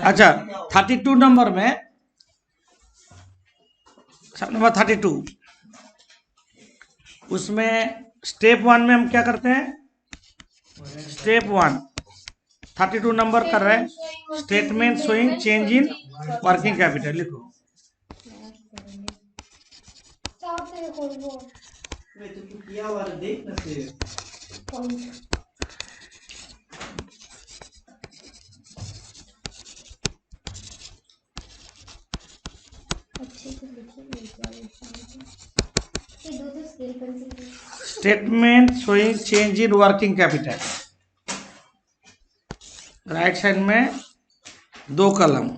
अच्छा 32 नंबर में, नंबर 32, उसमें स्टेप 1 में हम क्या करते हैं? स्टेप 1 32 नंबर कर रहे हैं, statement showing change in working capital. लिखो। Statement showing change in working capital, right side में 2 कलम,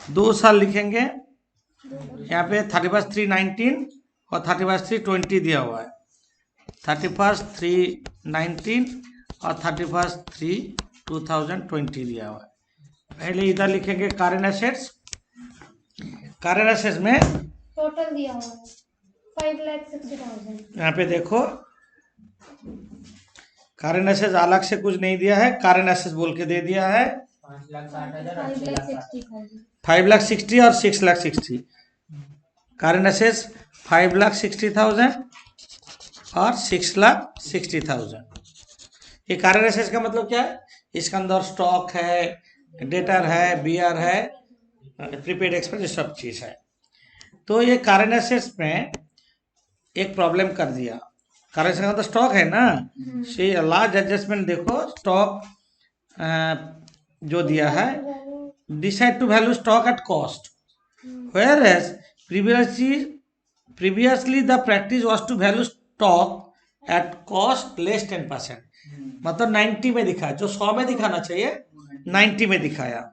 2 साल लिखेंगे। यहाँ पे 31/3/19 और 31/3/20 दिया हुआ है। 31/3/19 और 31/3/2020 दिया हुआ है। पहले इधर लिखेंगे करेंट एसेट्स। करेंट एसेट्स में टोटल दिया हुआ है 5,60,000। यहाँ पे देखो, करेंट एसेट्स अलग से कुछ नहीं दिया है, करेंट एसेट्स बोल के दे दिया है 5,60,000 और 6,60,000। करेंट एसेट्स 5,60,000 और 6,60,000। ये करेंट एसेट्स का मतलब क्या है? इसके अंदर स्टॉक है, डेटर है, बीआर है, प्रीपेड एक्सपेंस, ये सब चीज है। तो ये करेंट एसेट्स में एक प्रॉब्लम कर दिया। करेंट एसेट्स का तो स्टॉक है ना, से लार्ज एडजस्टमेंट देखो, स्टॉक जो दिया है, decide to value stock at cost, whereas previously the practice was to value stock at cost less 10%। मतलब 90 में दिखाया, जो 100 में दिखाना चाहिए 90 में दिखाया,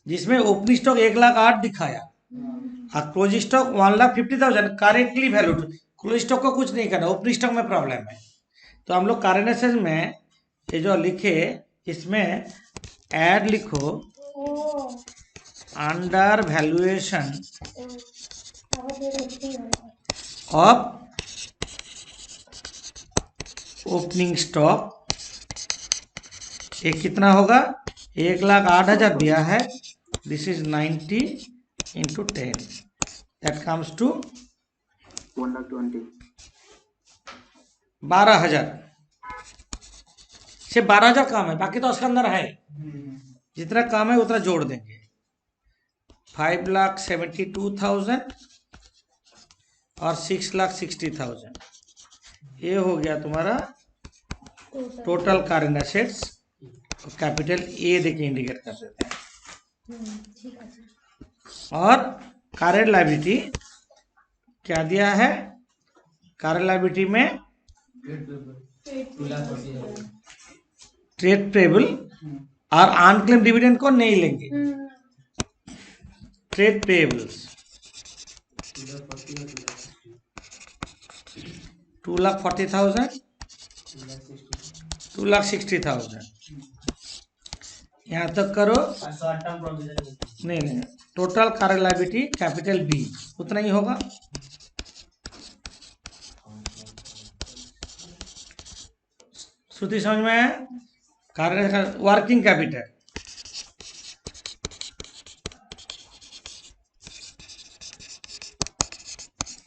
जिसमें ओपनिंग स्टॉक 1,08,000 दिखाया और closing stock 1,50,000 correctly valued. Closing stock को कुछ नहीं करना, ओपनिंग स्टॉक में प्रॉब्लम है। तो हम लोग करेंट एसेट्स में ये जो लिखे, इसमें ऐड लिखो under valuation of opening stock. ये कितना होगा? 1,08,000 दिया है, this is 90 into 10, that comes to 12,000। सिर्फ 12,000 काम है, बाकी तो उसके अंदर है, जितना काम है उतना जोड़ देंगे। 5,72,000 और 6,60,000, ये हो गया तुम्हारा total current assets. Capital A देके इंडिकेट कर देते हैं। और करेंट लायबिलिटी क्या दिया है? करेंट लायबिलिटी में ट्रेड पेबल और अनक्लेम डिविडेंड को नहीं लेंगे। ट्रेड पेबल्स 2,40,000, 2,60,000, यहाँ तक करो। नहीं, total current liability capital B उतना ही होगा। श्रुति समझ में है? करेंट वर्किंग कैपिटल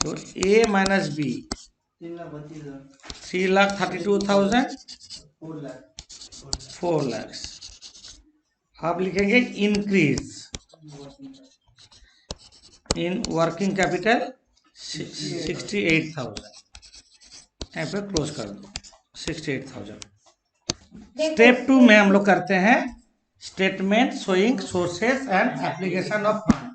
तो ए माइनस बी 3,32,000, 4 लाख। आप लिखेंगे इंक्रीज इन वर्किंग कैपिटल 68,000, यहाँ पे क्लोज कर दो 68,000। स्टेप 2 में हम लोग करते हैं statement showing sources and application of fund.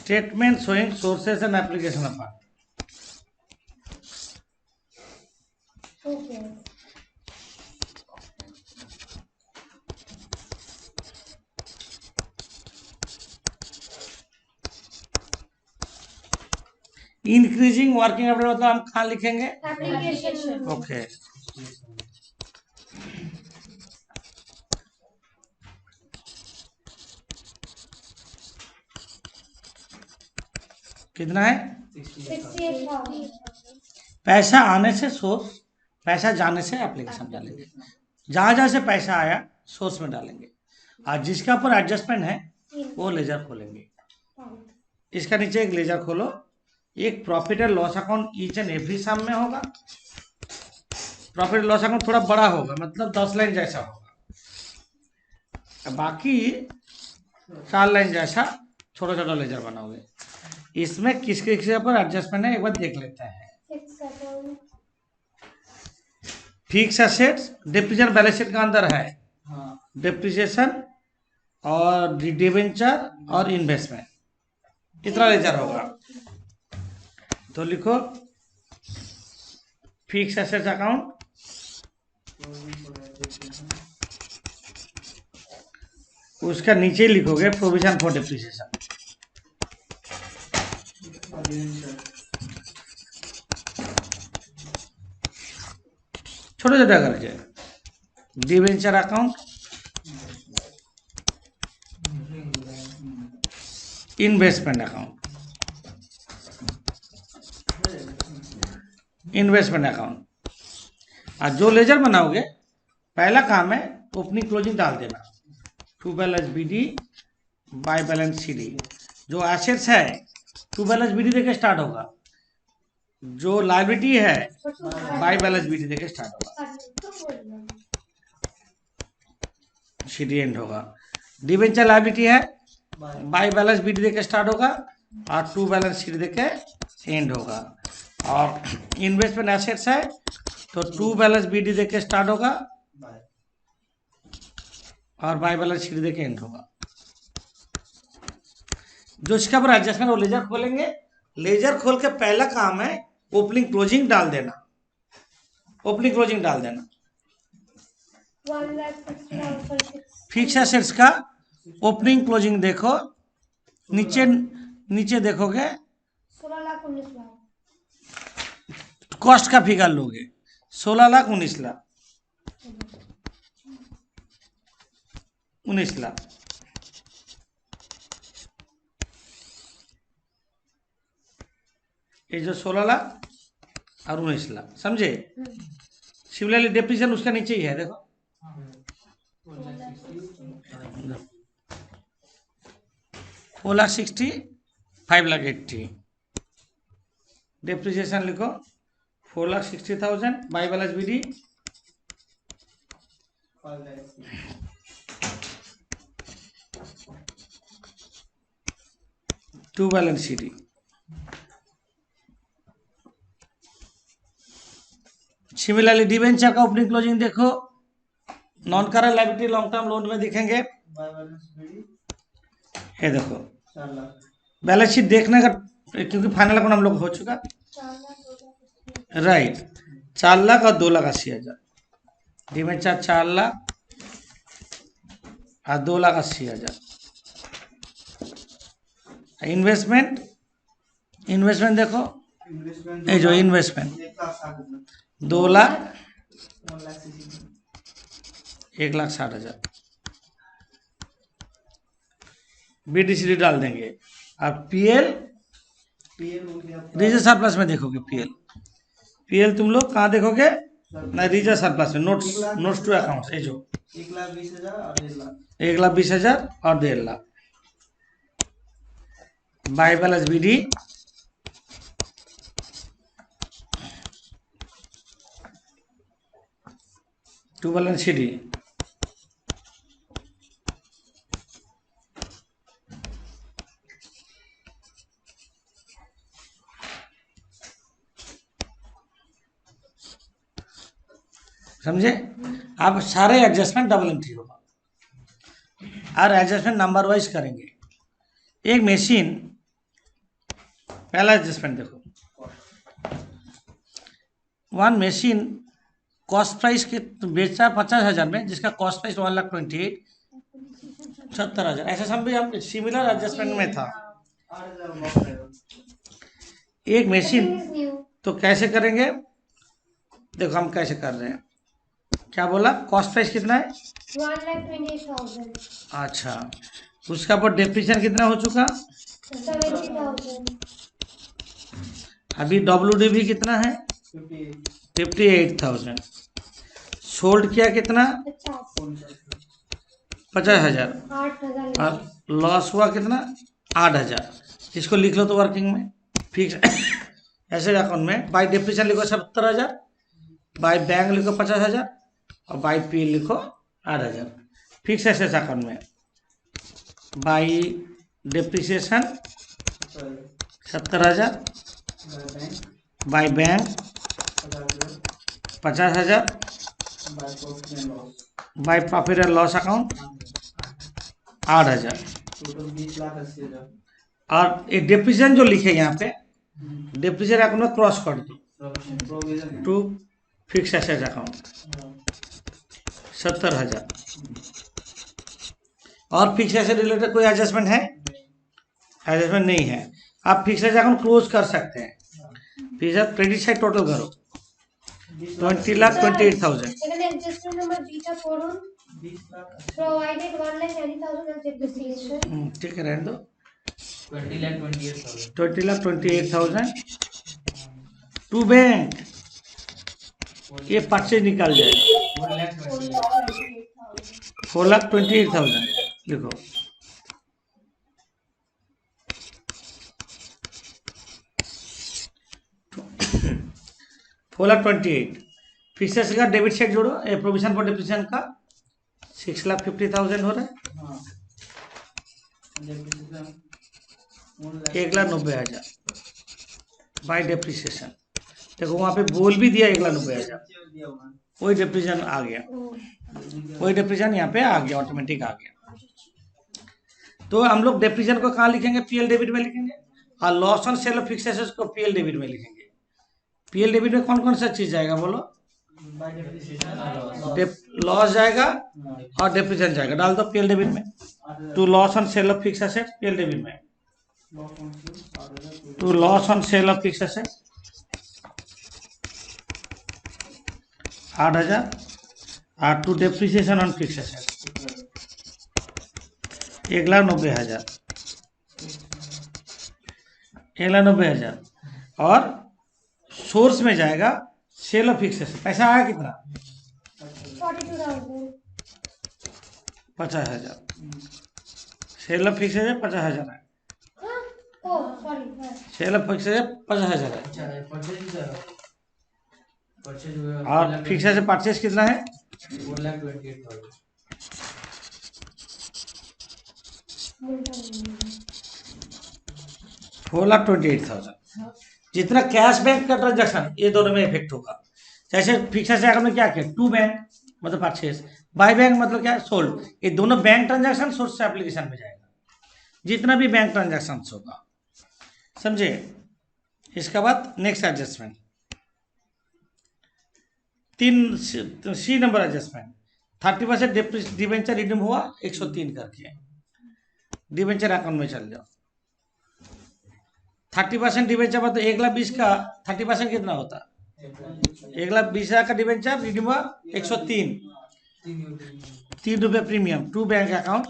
Statement showing sources and application of fund. Okay. Increasing working capital मतलब हम कहाँ लिखेंगे? एप्लीकेशन। ओके, कितना है? 68,000। पैसा आने से सोर्स, पैसा जाने से एप्लीकेशन डालेंगे। जहां जहां से पैसा आया सोर्स में डालेंगे, और जिसका ऊपर एडजस्टमेंट है वो लेजर खोलेंगे। इसका नीचे एक लेजर खोलो, एक profit and loss account each and every sum में होगा। प्रॉफिट एंड लॉस अकाउंट थोड़ा बड़ा होगा, मतलब 10 लाइन जैसा होगा, बाकी 4 लाइन जैसा छोटा छोटा लेजर बनाओगे। इसमें किसके किसके ऊपर एडजस्टमेंट है एक बार देख लेते हैं। Fix assets depreciation balance sheet का अंदर है, डिप्रीशिएशन और डिबेंचर और इन्वेस्टमेंट, इतना लेजर होगा। तो लिखो फिक्स एसेट्स अकाउंट, उसका नीचे लिखोगे प्रोविजन फॉर डिप्रीशिएशन। छोटे छोटे करके debenture account, investment account, investment account. और जो लेजर बनाओगे पहला काम है ओपनिंग क्लोजिंग डाल देना, to balance BD by balance CD. जो एसेट्स है टू बैलेंस बीडी देके स्टार्ट होगा, जो लायबिलिटी है बाय बैलेंस बीडी देके स्टार्ट होगा, सीडी एंड होगा। डिबेंचर लायबिलिटी है बाय बैलेंस बीडी देके स्टार्ट होगा और टू बैलेंस सीडी देके एंड होगा। और इन्वेस्टमेंट एसेट्स है तो टू बैलेंस बीडी देके स्टार्ट होगा और बाय बैलेंस सीडी देके एंड होगा। जो इसका पर एडजस्टमेंट वो लेजर खोलेंगे, लेजर खोल के पहला काम है ओपनिंग क्लोजिंग डाल देना, ओपनिंग क्लोजिंग डाल देना। 1,60,000 फिक्स एसेट्स का ओपनिंग क्लोजिंग देखो, नीचे नीचे देखोगे 16,19,00,000। कॉस्ट का फिगर लोगे 16,19,00,000, 19,00,000। ये जो 16,00,000 और 19,00,000 समझे। सिमिलरली डेप्रिसिएशन उसका नीचे ही है, देखो 4,60,000 5,80,000। डेप्रिसिएशन लिखो 4,60,000 by balance BD 2 balance CD. Similarly debenture का ओपनिंग क्लोजिंग देखो, non current liability long term loan में दिखेंगे, ये देखो बैलेंस शीट देखने का, क्योंकि फाइनल अकाउंट हम लोग हो चुका, 4,00,000 राइट। 4,00,000 और 2,80,000 डिबेंचर 4,00,000 और 2,80,000। इन्वेस्टमेंट, इन्वेस्टमेंट देखो, ये जो इन्वेस्टमेंट 2,00,000 1,60,000 बीडीसीडी डाल देंगे। अब पीएल रिजर्व सरप्लस में देखोगे, पीएल तुम लोग कहाँ देखोगे ना, रिजर्व सरप्लस में, नोट्स टू अकाउंट, ये जो 1,20,000 और 1,50,000 by balance BD 2 balance CD. समझे। अब सारे एडजस्टमेंट डबल एंट्री होगा और एडजस्टमेंट नंबर वाइज करेंगे। एक मशीन, पहला एडजस्टमेंट देखो, वन मशीन कॉस्ट प्राइस के बेचा 50,000 में, जिसका कॉस्ट प्राइस 1,28,000 70,000, ऐसा सब भी हम सिमिलर एडजस्टमेंट में था। एक मशीन, Everything is new. तो कैसे करेंगे, देखो हम कैसे कर रहे हैं, क्या बोला, कॉस्ट प्राइस कितना है, 1,28,000. अच्छा, उसका पर डेप्रिसिएशन कितना हो चुका, 70,000. अभी WDV कितना है, 58,000, सोल्ड किया कितना, 50,000, 8,000. और लॉस हुआ कितना, 8,000, इसको लिख लो तो वर्किंग में फिक्स ऐसे अकाउंट में बाई डेप्रिसिएशन लिखो 70,000, बाई बैंक लिखो 50,000, और बाई पी लिखो 8,000, फिक्स एसेट्स अकाउंट में by depreciation 70,000, by bank 50,000, by profit and loss account 8,000, और ये डेप्रिसिएशन जो लिखे यहाँ पे डेप्रिसिएशन अकाउंट में क्रॉस कर दो टू फिक्स एसेट अकाउंट 70,000, और फिक्स एसेट रिलेटेड कोई एडजस्टमेंट है, एडजस्टमेंट नहीं है, आप फिक्स एसेट अकाउंट क्लोज कर सकते हैं, फिक्स क्रेडिट साइड टोटल करो 20,28,000, এখানে adjustment number বিটা করুন, provided 1,90,000 as depreciation. ठीक है, रहने दो 20,28,000. 20,28,000 टू बैंक, ये परचेज निकाल जाएगा 4,28,000. 4,28,000 लिखो, $4,28,000 फिक्सेस का डेबिट साइड जोड़ो, प्रोविजन फॉर डेप्रिसिएशन का 6,50,000 हो रहा है, 1,90,000 बाई डेप्रिसिएशन, देखो वहाँ पे बोल भी दिया 1,90,000, वही डेप्रिसिएशन आ गया, वही डेप्रिसिएशन यहाँ पे आ गया, ऑटोमेटिक आ गया। तो हम लोग डेप्रिसिएशन को कहाँ लिखेंगे, पीएल डेबिट में लिखेंगे, और loss on sale of fix assets को पीएल डेबिट में लिखेंगे। पीएल डेबिट में कौन कौन सा चीज जाएगा बोलो, लॉस जाएगा और डेप्रिसिएशन जाएगा, डाल दो पीएल डेबिट में, to loss on sale of fix asset PL debit में, to loss on sale of fix asset 8,000, और to depreciation on fix asset 1,90,000, 1,90,000, और सोर्स में जाएगा सेल ऑफ फिक्स एसेट, पैसा आया कितना, 42,000. 50,000, सेल ऑफ फिक्स एसेट 50,000 है, Oh, sorry. Sale of fix asset 50,000 है, अच्छा है, परचेज हुआ और फिक्स एसेट परचेज कितना है, 4,28,000. 4,28,000, जितना कैश बैंक का ट्रांजैक्शन ये दोनों में इफेक्ट होगा, जैसे फिक्स एसेट अकाउंट में क्या किया, टू बैंक मतलब परचेज, बाय बैंक मतलब क्या, सोल्ड, ये दोनों बैंक ट्रांजैक्शन सोर्स से एप्लीकेशन में जाएगा, जितना भी बैंक ट्रांजैक्शन होगा, समझे। इसके बाद next adjustment 3C number adjustment, 30% debenture redeem हुआ 103 करके, डिवेंचर अकाउंट में चल जाओ, 30% डिवेंचर मतलब 1,20,000 का 30% कितना होता, 1,20,000 का डिवेंचर रिडीम हुआ 103, 3 रुपये premium, to bank account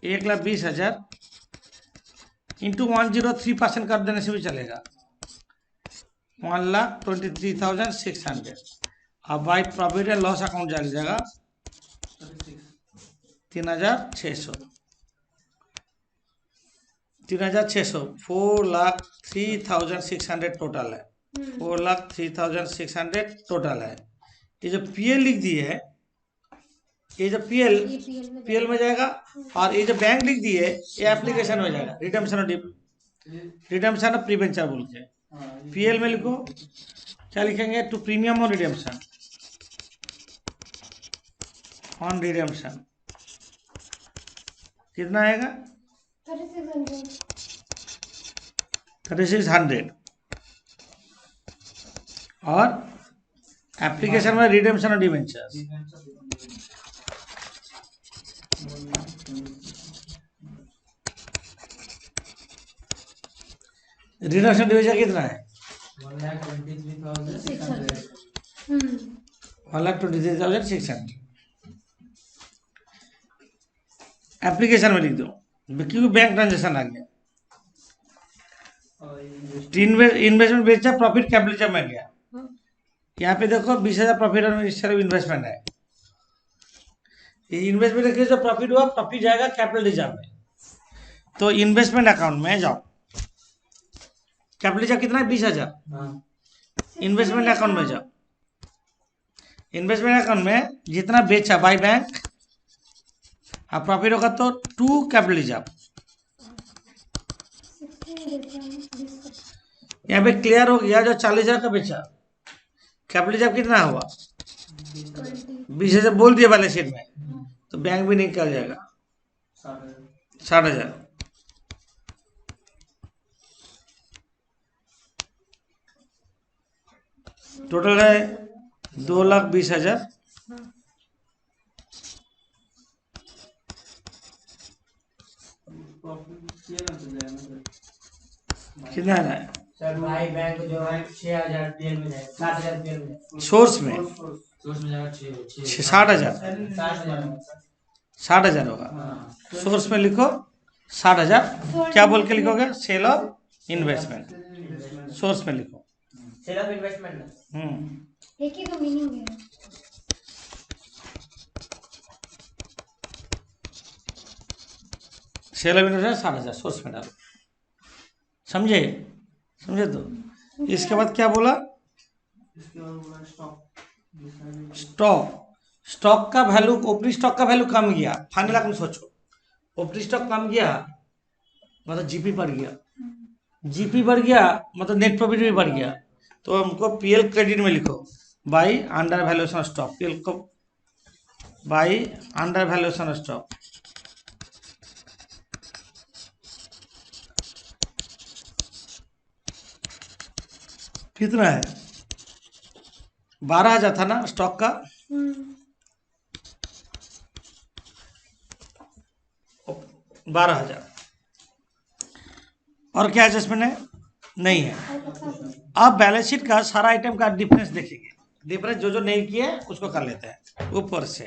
1,20,000 into 103% कर देने से भी चलेगा, 1,23,600, अब by profit and loss account चल जाएगा 3,600, 4,03,600 टोटल है, 4,03,600 टोटल है। ये जो पीएल लिख दी है, ये जो पीएल में जाएगा, और ये जो बैंक लिख दी है ये एप्लीकेशन में जाएगा, रिडेम्पशन ऑफ प्रीवेंचर बोल के, पीएल में लिखो, क्या लिखेंगे, to premium on redemption, on redemption कितना आएगा, 3,600, और एप्लीकेशन में redemption of debentures reduction division कितना है? 1,23,600. 1,23,600। एप्लीकेशन में लिख दो क्योंकि बैंक ट्रांजेक्शन आ गया। इन्वेस्टमेंट बेचा, प्रॉफिट कैपिटल में गया। यहाँ पे देखो 20,000 प्रॉफिट और इन्वेस्टमेंट है। ये इन्वेस्टमेंट के जो प्रॉफिट हुआ, प्रॉफिट जाएगा कैपिटल रिजर्व में। तो इन्वेस्टमेंट अकाउंट में जाओ, कैपिटल रिजर्व कितना है? 20,000। इन्वेस्टमेंट अकाउंट में जाओ, इन्वेस्टमेंट अकाउंट में जितना बेचा बाय बैंक और प्रॉफिट होगा तो 2 कैपिटल रिजर्व। यहाँ पे क्लियर हो गया, जो 40,000 का बेचा कैपिटल रिजर्व कितना हुआ? 20,000 बोल दिया बैलेंस शीट में, तो बैंक भी निकल जाएगा 60,000। टोटल है 2,20,000। कितना है? सर भाई बैंक जो है 6,000 पीएल में जाएगा, 7,000 पीएल में सोर्स में जाएगा 60,000। 60,000 होगा। सोर्स में लिखो 60,000। क्या बोल के लिखोगे? Cell of investment. सोर्स में लिखो सेल ऑफ इन्वेस्टमेंट। एक ही तो मीनिंग है। सेल ऑफ इन्वेस्टमेंट 60,000 सोर्स में डालो। समझे? समझे? तो इसके बाद क्या बोला? स्टॉक का वैल्यू, ओपनिंग स्टॉक का वैल्यू कम गया। फाइनल आप सोचो, ओपनिंग स्टॉक कम गया मतलब जीपी बढ़ गया, जीपी बढ़ गया मतलब नेट प्रॉफिट भी बढ़ गया। तो हमको पीएल क्रेडिट में लिखो by under valuation stock. PL को बाई अंडर वैल्यूएशन स्टॉक। कितना है? 12,000 था ना स्टॉक का। 12,000। और क्या एडजस्टमेंट है? नहीं है। अब बैलेंस शीट का सारा आइटम का डिफरेंस देखेंगे। डिफरेंस जो जो नहीं किए उसको कर लेते हैं ऊपर से,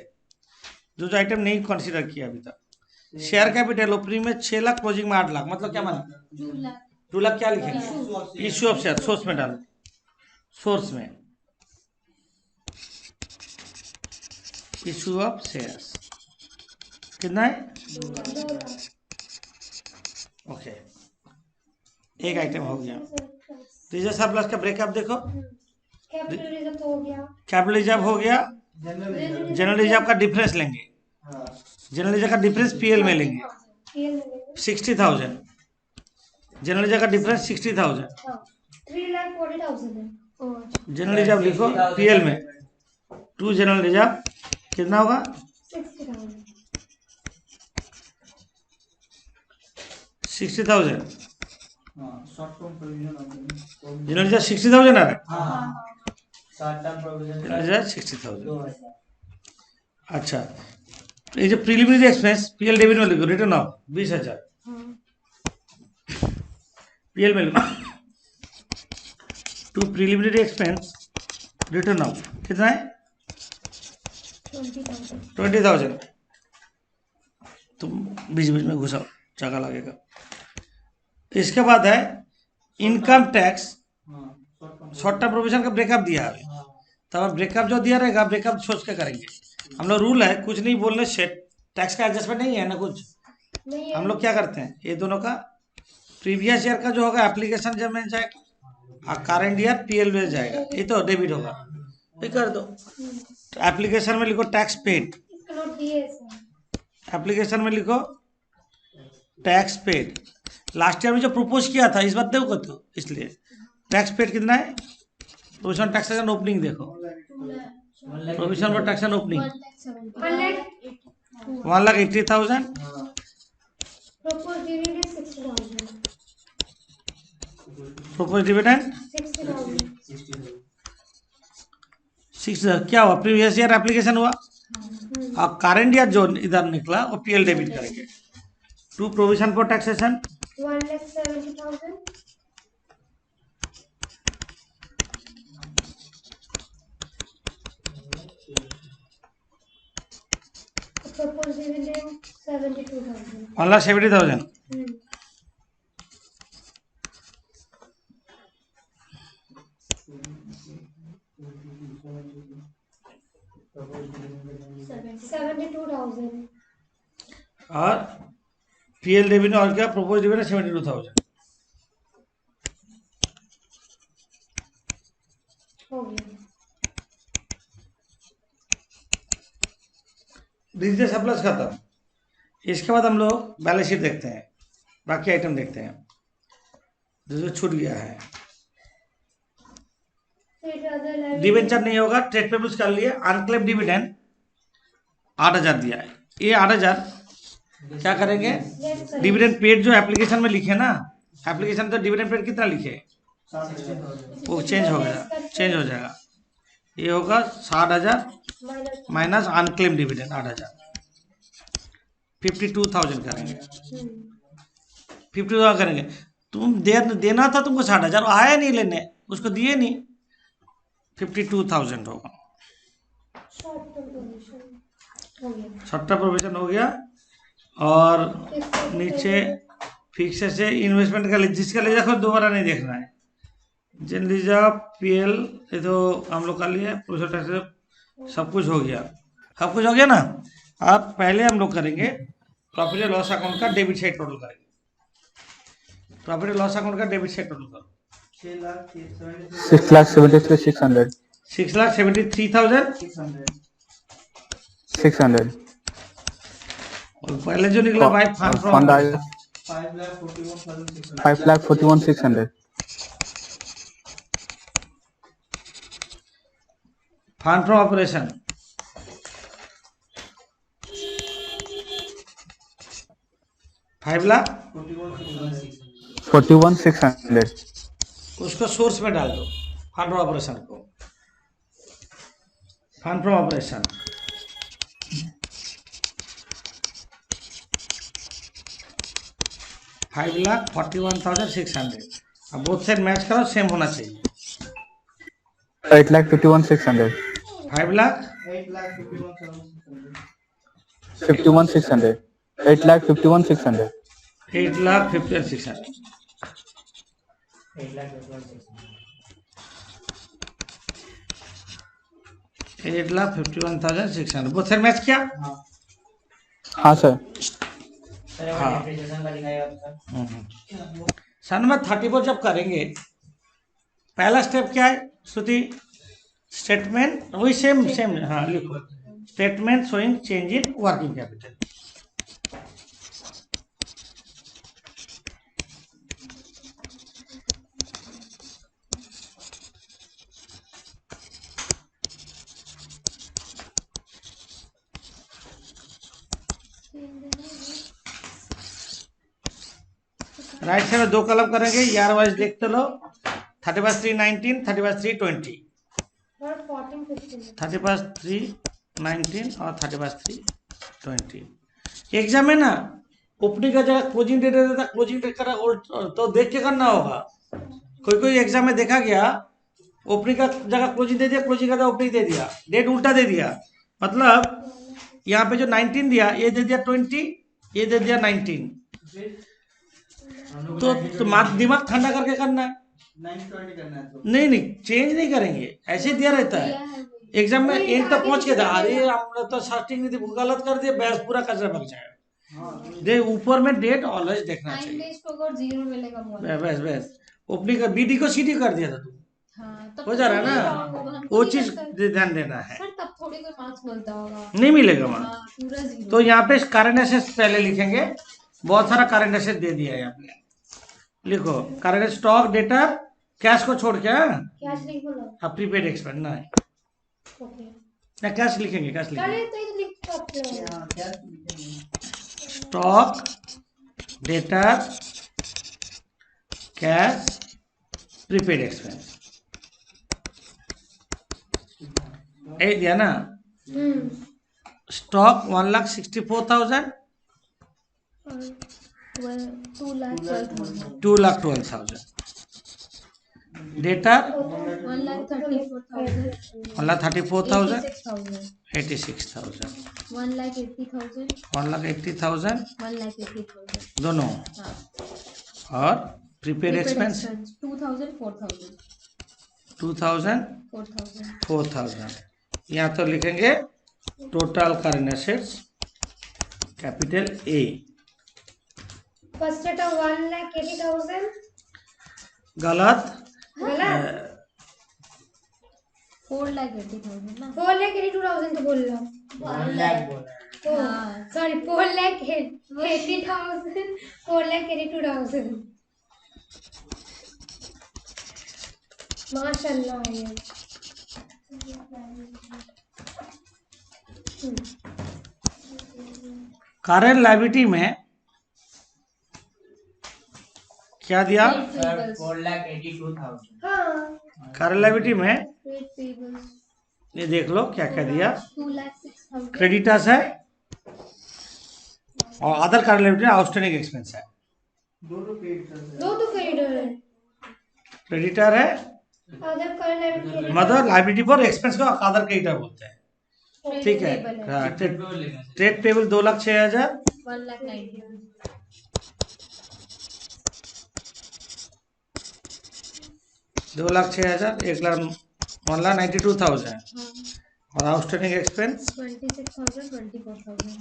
जो जो आइटम नहीं कंसीडर किया अभी तक। शेयर कैपिटल ओपनिंग में 6 लाख, क्लोजिंग में 8 लाख, मतलब क्या माना? 2 लाख। क्या लिखेंगे? Issue of share. सोर्स में डालो, सोर्स में इश्यू ऑफ शेयर्स कितना है? ओके, एक आइटम हो गया। रिजर्व सरप्लस का ब्रेकअप देखो। कैपिटल रिजर्व हो गया, कैपिटल रिजर्व हो गया, जनरल रिजर्व का डिफरेंस लेंगे। जनरल रिजर्व का डिफरेंस पीएल में लेंगे 60,000। जनरल रिजर्व का डिफरेंस 60,000। 3,40,000 है। जनरल रिजर्व लिखो पीएल में। 2 जनरल रिजर्व कितना होगा? 60,000। जनरल रिजर्व 60,000 आ रहा है। General reserve 60,000। अच्छा, तो ये जो प्रीलिमिनरी एक्सपेंस पीएल डेबिट में लिखो। रिटर्न ऑफ 20,000 पीएल में लिखो। To preliminary expense written off कितना है? 20,000। तुम बीच बीच में घुसाओ, जगह लगेगा। इसके बाद है income tax. Short term provision का ब्रेकअप दिया है। तब ब्रेकअप जो दिया रहेगा, ब्रेकअप सोच के करेंगे। हम लोग रूल है कुछ नहीं बोलने से, टैक्स का एडजस्टमेंट नहीं है ना कुछ। हम लोग क्या करते हैं, ये दोनों का प्रीवियस ईयर का जो होगा एप्लीकेशन जब में जाएगा और करंट ईयर पीएल में जाएगा। ये तो डेबिट होगा, ये कर दो। तो एप्लीकेशन में लिखो टैक्स पेड। एप्लीकेशन में लिखो टैक्स पेड। लास्ट ईयर में जो प्रपोज किया था इस बात देखो तो, इसलिए टैक्स पेड कितना है? प्रोविजन टैक्सेशन ओपनिंग देखो, provision for taxation opening 1,80,000। Propose dividend 60,000। क्या हुआ? प्रीवियस ईयर एप्लीकेशन हुआ और करंट ईयर जो इधर निकला वो पीएल डेबिट करेंगे। To provision for taxation 1,70,000 72,000. 1,70,000. Hmm. $72,000. और पीएल रेवेन्यू और क्या प्रोपोज रेवेन्यू 72,000 हो गया. डिजिटल सरप्लस खत्म. इसके बाद हम लोग बैलेंस शीट देखते हैं, बाकी आइटम देखते हैं जो छूट गया है. फिर other liability. डिवेंचर नहीं होगा, ट्रेड पेबल्स कर लिए. अनक्लेम डिविडेंड 8,000 दिया है. ये 8,000 क्या करेंगे? Yes, sir. डिविडेंड पेड जो एप्लीकेशन में लिखे ना, एप्लीकेशन तो डिविडेंड पेड कितना लिखे, 60,000. वो चेंज हो गया, चेंज हो जाएगा. ये होगा 60,000 Minus. माइनस अनक्लेम डिविडेंड 8,000, 52,000 करेंगे. Hmm. 52,000 करेंगे. तुम देना था तुमको 60,000, आया नहीं लेने, उसको दिए नहीं. 52,000 होगा. Short term provision. हो गया. सट्टा प्रोविजन हो गया. और इसको नीचे फिक्स से इन्वेस्टमेंट का जिसका ले जाकर दोबारा नहीं देखना है. जिन लीजा पीएल ये तो हम लोग कर लिए, प्रोसेस टैक्स सब कुछ हो गया, सब कुछ हो गया ना. अब पहले हम लोग करेंगे प्रॉफिट एंड लॉस अकाउंट का डेबिट साइड टोटल करेंगे. प्रॉफिट एंड लॉस अकाउंट का डेबिट साइड टोटल करो. 6,73,600. 6,73,600. 600. और पहले जो निकला भाई फंड Fund फ्रॉम आया 5,41,600. Fund from operation 41,600. उसको सोर्स में डाल दो. फंड फ्रॉम ऑपरेशन को, फंड फ्रॉम ऑपरेशन 5,41,600. अब बोथ साइड मैच करो, सेम होना चाहिए. 8,51,600. 51,600. 8,51,600. 8,51,600. 8,51,600 बोथ साइड मैच किया. हाँ सर. हाँ. डेप्रिसिएशन का दिखाएगा आपका. सन में 34 जब करेंगे, पहला स्टेप क्या है श्रुति? स्टेटमेंट वही सेम सेम. हाँ लिखो, statement showing change in working capital. Right side में दो कलम करेंगे, यार वाइज देखते लो. 31,319, 31,320, Not 14, 15. 31,319 और 31,320. एग्जाम में ना ओपनिंग का जगह क्लोजिंग डेट देता, क्लोजिंग डेट करा तो देख के करना होगा. कोई कोई एग्जाम में देखा गया ओपनिंग का जगह क्लोजिंग दे दिया, क्लोजिंग का जगह ओपनिंग दे दिया, डेट उल्टा दे दिया. मतलब यहाँ पे जो 19 दिया ये दे दिया 20, ये दे दिया 19. तो दिमाग ठंडा करके करना है. नहीं नहीं चेंज नहीं करेंगे, ऐसे दिया रहता है. एग्जाम में एंड तक पहुंच के था, अरे हमने तो स्टार्टिंग नहीं थी, गलत कर दिया, बैच पूरा कचरा बन जाएगा. दे ऊपर में डेट ऑलवेज देखना चाहिए. बस बस ओपनिंग का बीडी को सीडी कर दिया था तू. हो जा रहा है ना, वो चीज ध्यान देना है. तब थोड़ी कोई मार्क्स मिलता होगा. नहीं मिलेगा वहाँ. पूरा जीरो. तो यहाँ पे करंट एसेट्स पहले लिखेंगे. बहुत सारा करंट एसेट दे दिया है यहाँ पे. लिखो करंट स्टॉक डेटा कैश को छोड़ के. कैश लिखो ना. अब प्रीपेड एक्सपेंस ना है ओके. ना, कैश लिखेंगे, कैश लिखेंगे. अरे तो ये लिख सकते हो. Stock data cache prepaid expense ये दिया ना. स्टॉक 1,64,000, 2,12,000. 2,12,000. डेटा 1,34,000. 1,34,000, 86,000. 86,000, 1,80,000. 1,80,000 1,80,000. दोनों। हाँ. और प्रीपेड एक्सपेंस 2,000, 4,000. 2,000, 4,000. 4,000। यहाँ तो लिखेंगे total current assets capital A. First item 1,80,000. गलत। गलत. 4,80,000 ना 4,82,000 तो बोल रहा हूँ. 1 लाख बोला सॉरी 4,80,000. 4,82,000. माशाल्लाह है. करंट लायबिलिटी में क्या दिया? सर 4,82,000 हाँ. करंट लायबिलिटी में Trade payables. ये देख लो क्या क्या दिया। 2,06,000. क्रेडिटर्स है और other current liability outstanding expense है। दो तो क्रेडिटर है. क्रेडिटर है अदर करंट लायबिलिटी. मतलब लायबिलिटी पर एक्सपेंस को अदर क्रेडिटर बोलते हैं। ठीक है। हाँ, ट्रेड पेबल 2,06,000, 1,90,000. 2,06,000, 1,92,000 और आउटस्टैंडिंग एक्सपेंस 26,000, 24,000.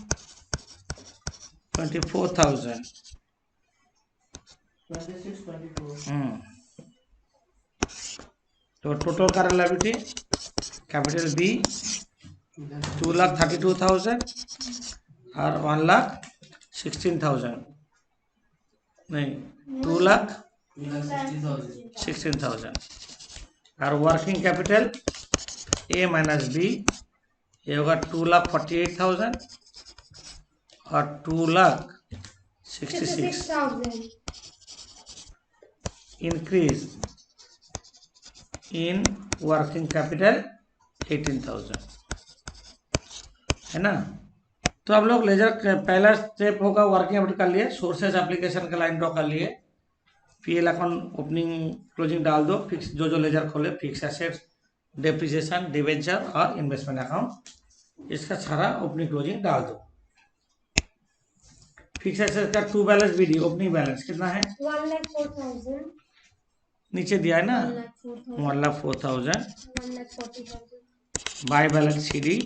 24,000। 26, 24 तो total current liability capital B 2,32,000 और 1,16,000 नहीं 2,16,000 और working capital A minus B ये होगा 2,48,000 और 2,66,000 66,000. इंक्रीज इन वर्किंग कैपिटल 18,000 है ना। तो आप लोग लेजर पहला स्टेप होगा वर्किंग कैपिटल कर लिए, सोर्सेज एप्लीकेशन का लाइन ड्रॉ कर लिए, पीएल अकाउंट ओपनिंग क्लोजिंग डाल दो, फिक्स जो लेजर खोले फिक्स एसेट्स डेप्रिसिएशन डिवेंचर और इन्वेस्टमेंट अकाउंट इसका सारा ओपनिंग क्लोजिंग डाल दो। फिक्स एसेट्स का to balance BD opening balance कितना है 1,04,000. नीचे दिया है ना 1,04,000. 1,40,000 1,40,000. By balance CD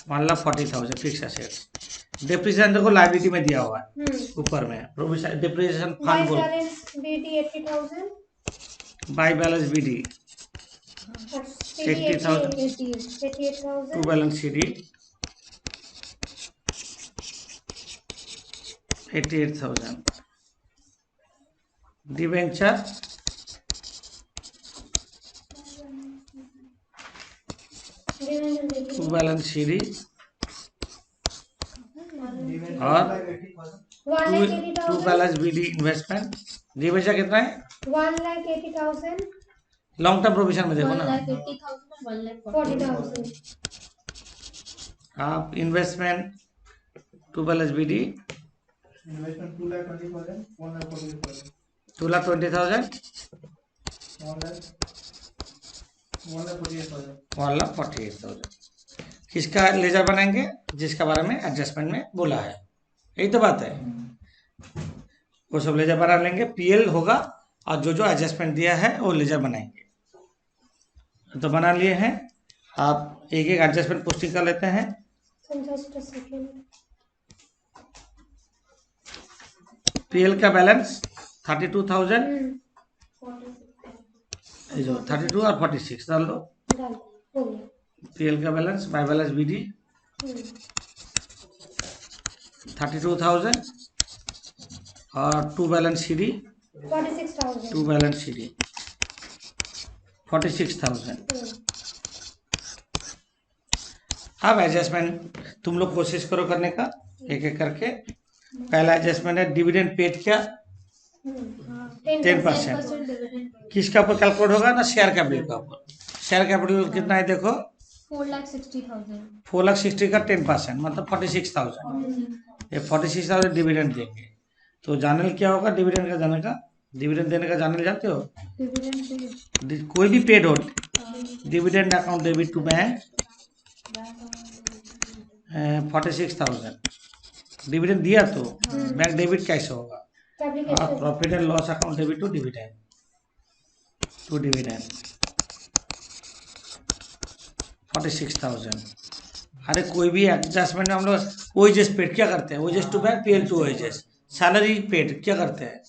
1,40,000 fix assets. Depreciation देखो लायबिलिटी में दिया हुआ है ऊपर में प्रोविजन डेप्रिसिएशन फंड बोल balance BD 80,000. By balance BD 80,000 to 88,000. Balance CD 88,000 debenture to balance CD और to balance BD investment debenture कितना है 1,80,000. लॉन्ग टर्म प्रोविजन में देखो ना 40,000. आप investment to balance BD Investment 2,20,000, 1,48,000, 2,20,000 1,48,000. 1,48,000 किसका लेजर बनाएंगे जिसका बारे में एडजस्टमेंट में बोला है, यही तो बात है। वो सब लेजर बना लेंगे, पीएल होगा और जो जो एडजस्टमेंट दिया है वो लेजर बनाएंगे। तो बना लिए हैं, आप एक एक एडजस्टमेंट पोस्टिंग कर लेते हैं। Just a second. पीएल का बैलेंस 32,000 जो 32 और 46 डाल दो। डाल हो गया. पीएल का बैलेंस बाय बैलेंस बीडी 32,000 और to balance CD 46,000. To balance CD 46,000। अब एडजस्टमेंट तुम लोग कोशिश करो करने का एक एक करके। पहला एडजस्टमेंट है डिविडेंड पेड क्या 10% किसका ऊपर कैलकुलेट होगा ना शेयर कैपिटल का ऊपर। शेयर कैपिटल कितना है देखो 4,60,000. 4,60,000 का 10% मतलब 46,000। ये 46,000 डिविडेंड देंगे तो जानल क्या होगा डिविडेंड का जाने का डिविडेंड देने का जानते हो? डिविडेंड कोई भी पेड हो, dividend account debit to bank 46,000 dividend दिया तो बैंक डेबिट कैसे होगा? और application profit and loss account debit to dividend 46,000। अरे कोई भी एडजस्टमेंट में हम लोग ओएजेस पेड क्या करते हैं? Wages to bank, PL to wages. Salary paid क्या करते हैं?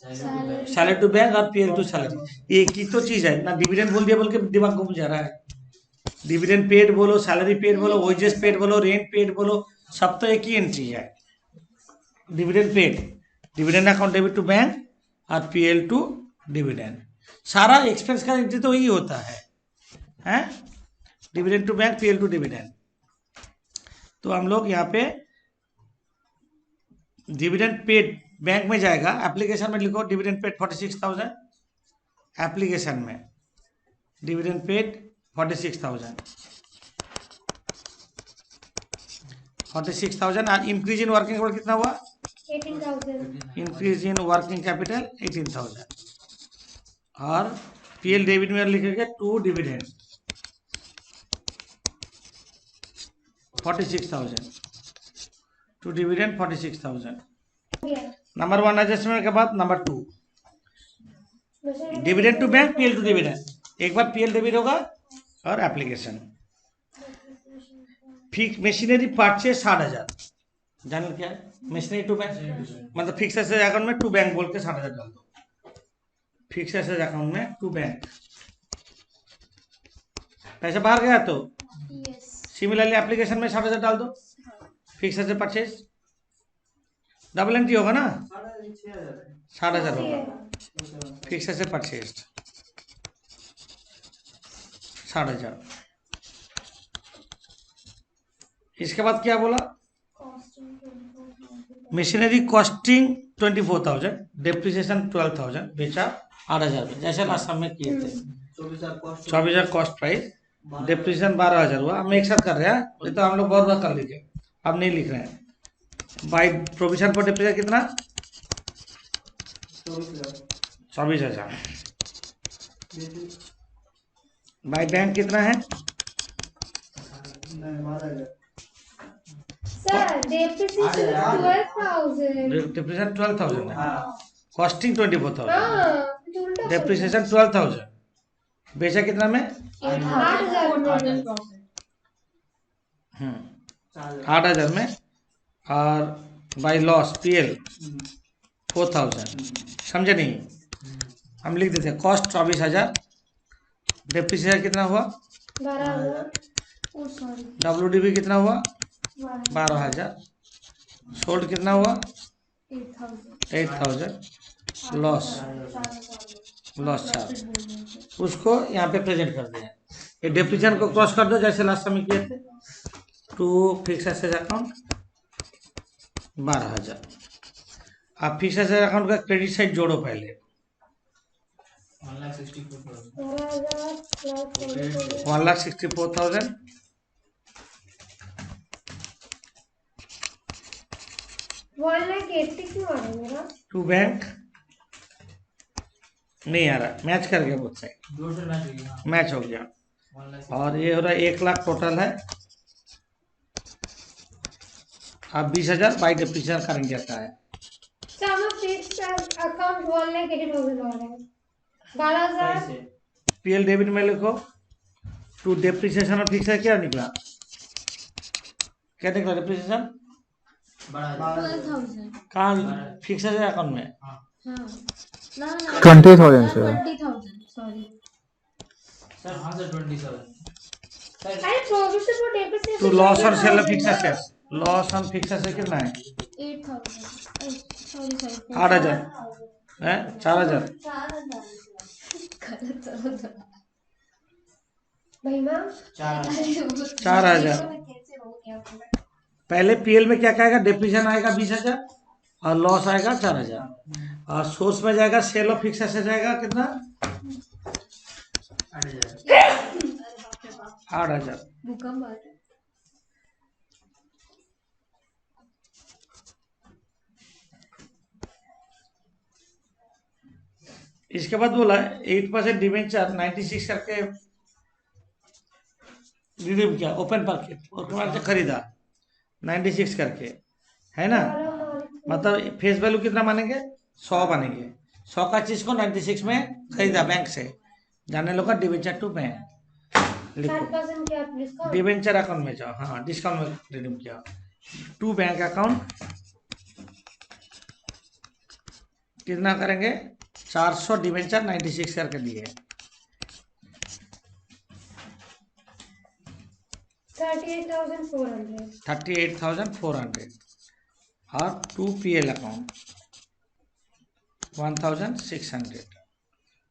सैलरी टू बैंक और पीएल टू सैलरी, एक ही तो चीज है ना। डिविडेंड बोल दिया बोल के दिमाग घूम जा रहा है। डिविडेंड पेड बोलो, सैलरी पेड बोलो, ओएजेस पेड बोलो, रेंट पेड बोलो, सब तो एक ही एंट्री है। Dividend paid, dividend account debit to bank और पीएल टू डिविडेंड, सारा एक्सपेंस का एंट्री तो यही होता है? Dividend to bank, PL to dividend. तो हम लोग यहाँ पे डिविडेंड पेड बैंक में जाएगा, एप्लीकेशन में लिखो डिविडेंड पेड 46,000, एप्लीकेशन में डिविडेंड पेड 46,000 और इंक्रीज इन वर्किंग कैपिटल कितना हुआ? 18,000 इंक्रीज इन वर्किंग कैपिटल 18,000 और पीएल डेबिट में लिखेंगे to dividend 46,000 to dividend 46,000। Number 1 adjustment के बाद number 2 dividend to bank, PL to dividend. एक बार पीएल डेबिट होगा और एप्लीकेशन। फिक्स मशीनरी परचेस 60,000, जान क्या है? मशीनरी टू बैंक मतलब फिक्स एसेट अकाउंट में टू बैंक बोल के 60,000 डाल दो। फिक्स एसेट अकाउंट में टू बैंक, पैसा बाहर गया तो सिमिलरली एप्लीकेशन में 60,000 डाल दो। Fix asset purchase double entry होगा ना, 60,000 होगा। Fix asset purchase 60,000। इसके बाद क्या बोला? मशीनरी कॉस्टिंग 24,000, डेप्रिसिएशन 12,000, बेचा 8,000 में, जैसे लास्ट टाइम में किए थे। 24,000 कॉस्ट प्राइस, डेप्रिसिएशन 12,000 हुआ। हम एक साथ कर रहे हैं, ये तो हम लोग बहुत बार कर लिखे, अब नहीं लिख रहे हैं। बाई प्रोविजन पर डेप्रिसिएशन कितना? 24,000। बाई बैंक कितना है? सर डेप्रिसिएशन 12,000 डेप्रिसिएशन 12,000 है, कॉस्टिंग 24,000, हाँ डेप्रिसिएशन 12,000, बेचा कितना में? 8,000 8,000 में। और बाई लॉस पीएल 4,000, समझे नहीं? हम लिख देते हैं कॉस्ट 24,000, डेप्रिसिएशन कितना हुआ? 12,000 डब्ल्यूडीबी कितना हुआ? 12,000, सोल्ड कितना हुआ? 8,000, लॉस 4, उसको यहाँ पे प्रेजेंट कर दिया। ये डेप्रिसिएशन को क्रॉस कर दो जैसे लास्ट टाइम किए थे। To fixed asset account 12,000। आप फिक्स एसेट अकाउंट का क्रेडिट साइड जोड़ो पहले, 1,64,000 1,80,000 क्यों आ रहा है मेरा? टू बैंक नहीं आ रहा, मैच कर गया बहुत सही, मैच हो गया। और ये हो रहा है 1,00,000 टोटल है। अब 20,000 बाई डेप्रिसिएशन करेंगे आता है। सर हम फिक्स अकाउंट 1,80,000 आ रहा है। 12,000 पीएल डेबिट में लिखो टू डेप्रिसिएशन और फिक्स है, क्या निकला? क्या निकला डेप्रिसिएशन? 12,000 कहाँ फिक्स है अकाउंट में? हाँ 20,000 sir. 20,000 सॉरी सर, हाँ सर 20,000 सर। अरे provision for depreciation to loss और sale of fix assets, loss on fix asset कितना है? 8,000 सॉरी 8,000 है, 4,000 भाई मैम 4,000। पहले पीएल में क्या कहेगा? डेप्रिसिएशन आएगा 20,000 और लॉस आएगा 4,000 और सोर्स में जाएगा सेल ऑफ फिक्स एसेट जाएगा कितना? 8,000। भूकंप आ रहा है। इसके बाद बोला 8% डिवेंचर 96 करके रिडीम किया ओपन मार्केट और मार्केट खरीदा 96 करके, है ना। मतलब फेस वैल्यू कितना मानेंगे 100 मानेंगे। 100 का चीज को 96 में खरीदा बैंक से, जाने लोग डिवेंचर टू बैंक लिखो। 60% क्या डिस्काउंट? डिवेंचर अकाउंट में जाओ, हाँ डिस्काउंट में रिडीम किया टू बैंक अकाउंट। कितना करेंगे 400 डिवेंचर 96 करके दिए 38,400 38,400 और to PL account 1,600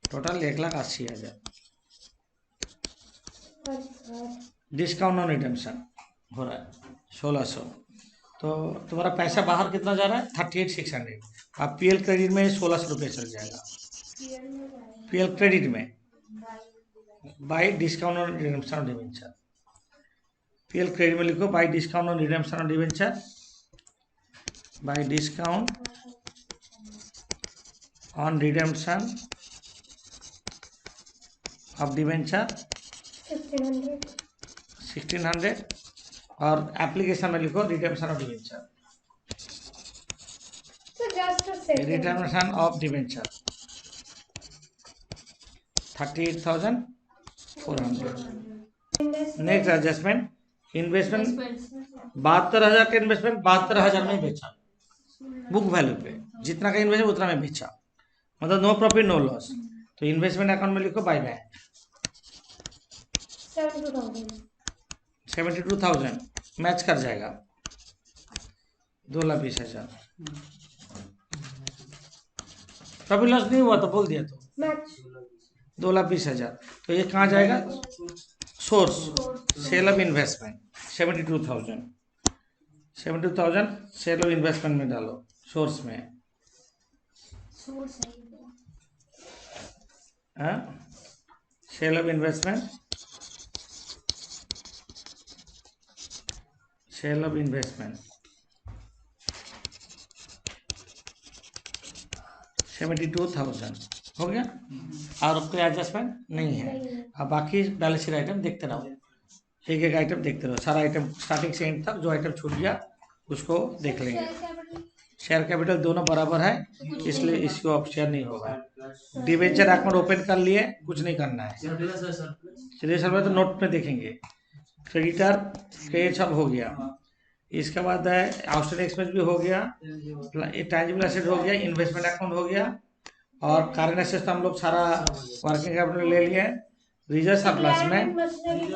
total 1,80,000। Discount on redemption हो रहा है 1,600। तो तुम्हारा पैसा बाहर कितना जा रहा है 38,600। अब पीएल क्रेडिट में 1,600 रुपये चल जाएगा। पीएल क्रेडिट में by discount on redemption on debenture. PL credit में लिखो by discount on redemption on debenture, by discount on redemption of debenture 1600 और एप्लीकेशन में लिखो redemption of debenture. So just a second. Redemption of debenture 38,400। Next adjustment investment 72,000 का investment 72,000 में बेचा book value पे, जितना का इन्वेस्ट उतना में बेचा, मतलब नो प्रॉफिट नो लॉस। तो इन्वेस्टमेंट अकाउंट में लिखो बाय बैंक 72,000 मैच कर जाएगा 2,20,000। प्रॉफिट लॉस नहीं हुआ तो बोल दिया तो मैच 2,20,000। तो ये कहाँ जाएगा source sale of investment 72,000 sale of investment में डालो सोर्स में। Sale of investment sale of investment 72,000 हो गया। और कोई एडजस्टमेंट नहीं है। अब बाकी बैलेंस शीट आइटम देखते रहो, एक एक आइटम देखते रहो। सारा आइटम स्टार्टिंग से एंड तक जो आइटम छूट गया उसको देख लेंगे। शेयर कैपिटल दोनों बराबर है इसलिए इसको अब शेयर नहीं होगा। डिवेंचर अकाउंट ओपन कर लिए, कुछ नहीं करना है। चलिए सर तो नोट में देखेंगे। क्रेडिटर क्रेडिट सब हो गया, इसके बाद है आउटस्टैंडिंग एक्सपेंस भी हो गया, इंटेंजिबल एसेट हो गया, इन्वेस्टमेंट अकाउंट हो गया और करंट एसेट्स तो हम लोग सारा वर्किंग कैपिटल ले लिए। रिजर्व सरप्लस में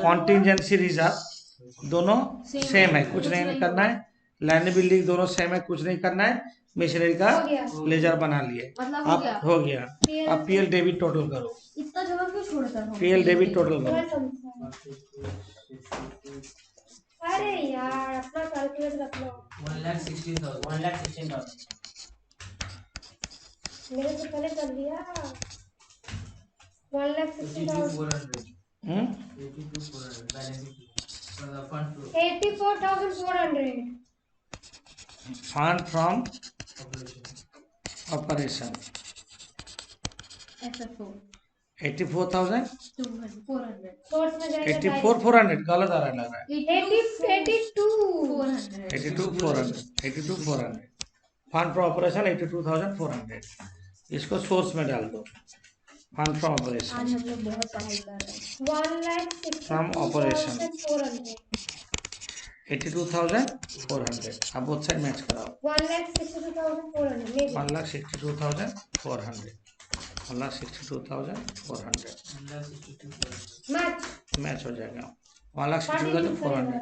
कॉन्टिजेंसी रिजर्व दोनों सेम है, कुछ नहीं करना है। लैंड बिल्डिंग दोनों सेम है, कुछ नहीं करना है। मशीनरी का लेजर बना लिए, अब हो गया। अब पीएल डेबिट टोटल करो, इतना जगह क्यों छोड़ता है? पीएल डेबिट टोटल करो। अरे यार अपना कैलकुलेटर रख लो। 1,16,000 मेरे से पहले कर दिया 1,60,000 84,400 फंड फ्रॉम ऑपरेशन 84,400 सोर्स में जाएगा 84,400 गलत आ रहा है लग रहा है। 82,400 फंड फ्रॉम ऑपरेशन 82,400 इसको सोर्स में डाल दो। फंड फ्रॉम ऑपरेशन आज हम लोग बहुत पढ़ाई कर रहे हैं। From operation. 1,62,400 82,400 अब बोथ साइड मैच कराओ। 1,62,400 1,62,400 1,62,400 मैच मैच हो जाएगा 1,62,400।